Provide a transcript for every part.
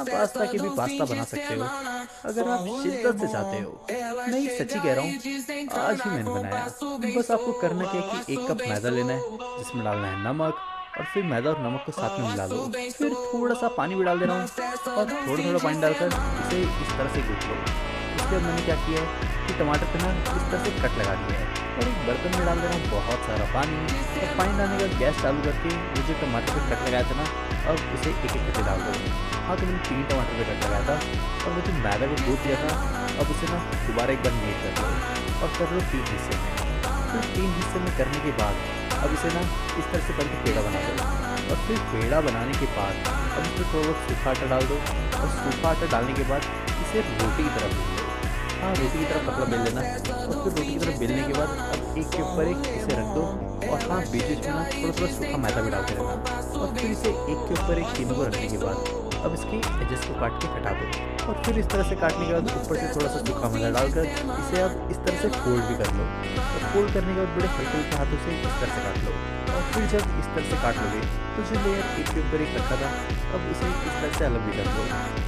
बिना पास्ता के भी पास्ता बना सकते हो अगर आप शिद्दत से चाहते हो। नहीं, सच्ची कह रहा हूँ, आज ही मैंने बनाया। बस आपको करना क्या है कि 1 कप मैदा लेना है, जिसमें डालना है नमक, और फिर मैदा और नमक को साथ में मिला लो। फिर थोड़ा सा पानी भी डाल दे रहा हूँ, और थोड़ा थोड़ा पानी डालकर इसे इस तरह से गूंथ लो। उसके बाद मैंने क्या किया है कि टमाटर पे ना इस तरह से कट लगा दिया है, और एक बर्तन में डाल दे रहा हूँ बहुत सारा पानी। और पानी डालने के बाद गैस चालू करके वो जो टमाटर पे कट लगाया था ना, अब इसे एक एक करके डाल दो। हाँ, तो मैंने 3 टमाटर पे कट लगाया था, और वो जो मैदा को गूंथ दिया था, अब उसे ना दोबारा एक बार मेट कर लो, और कर लो 3 हिस्से में। फिर 3 हिस्से में करने के बाद अब इसे ना इस तरह से करके पेड़ा बना दो। और फिर पेड़ा बनाने के बाद अब इसमें थोड़ा बहुत सूखा आटा डाल दो, और सूखा आटा डालने के बाद इसे रोटी की तरह बेल लो। हाँ, रोटी की तरह पतला बेल लेना, और फिर रोटी की तरह बेलने के बाद अब एक के ऊपर एक इसे रख दो। और हाँ, बीच बीच में ना थोड़ा थोड़ा सूखा मैदा भी डालते रहना। और फिर इसे एक के ऊपर एक तीनों को रखने के बाद अब इसके एजेस को काट के हटा दो। और फिर इस तरह से काटने के बाद ऊपर से थोड़ा सा सूखा मैदा डालकर इसे आप इस तरह से फोल्ड भी कर लो। और फोल्ड करने के बाद बड़े हल्के हल्के हाथों से इस तरह से काट लो। और फिर जब इस तरह से काट लोगे तो जो लेयर एक के ऊपर एक रखा था, अब इसे इस तरह से अलग भी कर लो।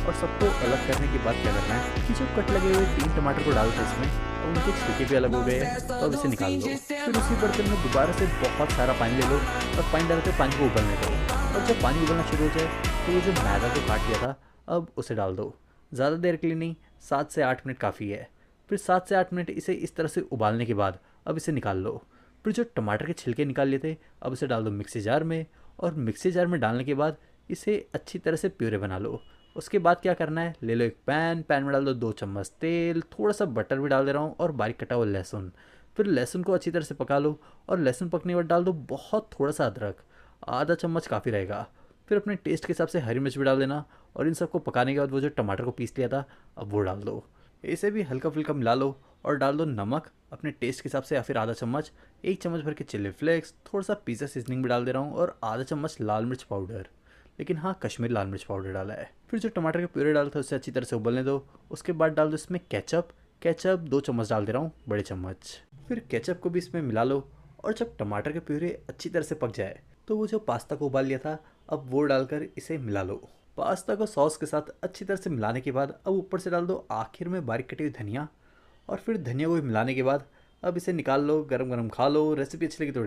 और सबको अलग करने के बाद क्या करना है कि जो कट लगे हुए 3 टमाटर को डालते इसमें, और उनके छिलके भी अलग हो गए हैं, तो अब इसे निकाल लो। फिर उसी बर्तन में दोबारा से बहुत सारा पानी ले लो, और पानी डालकर पानी को उबलने दो। और जब पानी उबलना शुरू हो जाए तो वो जो मैदा को काट लिया था, अब उसे डाल दो। ज़्यादा देर के लिए नहीं, 7 से 8 मिनट काफ़ी है। फिर 7 से 8 मिनट इसे इस तरह से उबालने के बाद अब इसे निकाल लो। फिर जो टमाटर के छिलके निकाल लिए थे, अब इसे डाल दो मिक्सी जार में। और मिक्सी जार में डालने के बाद इसे अच्छी तरह से प्यूरे बना लो। उसके बाद क्या करना है, ले लो एक पैन में डाल दो 2 चम्मच तेल, थोड़ा सा बटर भी डाल दे रहा हूँ, और बारीक कटा हुआ लहसुन। फिर लहसुन को अच्छी तरह से पका लो, और लहसुन पकने के बाद डाल दो बहुत थोड़ा सा अदरक, आधा चम्मच काफ़ी रहेगा। फिर अपने टेस्ट के हिसाब से हरी मिर्च भी डाल देना। और इन सबको पकाने के बाद वो जो टमाटर को पीस लिया था, अब वो डाल दो। इसे भी हल्का फुल्का मिला लो, और डाल दो नमक अपने टेस्ट के हिसाब से, या फिर आधा चम्मच, 1 चम्मच भर के चिली फ्लेक्स, थोड़ा सा पिज़्ज़ा सीजनिंग भी डाल दे रहा हूँ, और आधा चम्मच लाल मिर्च पाउडर, लेकिन हाँ, कश्मीरी लाल मिर्च पाउडर डाला है। फिर जो टमाटर के प्यूरे डाला था उसे अच्छी तरह से उबलने दो। उसके बाद डाल दो इसमें केचप। केचप 2 चम्मच डाल दे रहा हूँ, बड़े चम्मच। फिर केचप को भी इसमें मिला लो, और जब टमाटर के प्यूरे अच्छी तरह से पक जाए तो वो जो पास्ता को उबाल लिया था, अब वो डालकर इसे मिला लो। पास्ता को सॉस के साथ अच्छी तरह से मिलाने के बाद अब ऊपर से डाल दो आखिर में बारीक कटी हुई धनिया। और फिर धनिया को भी मिलाने के बाद अब इसे निकाल लो, गरम गरम खा लो। रेसिपी अच्छी लगी तो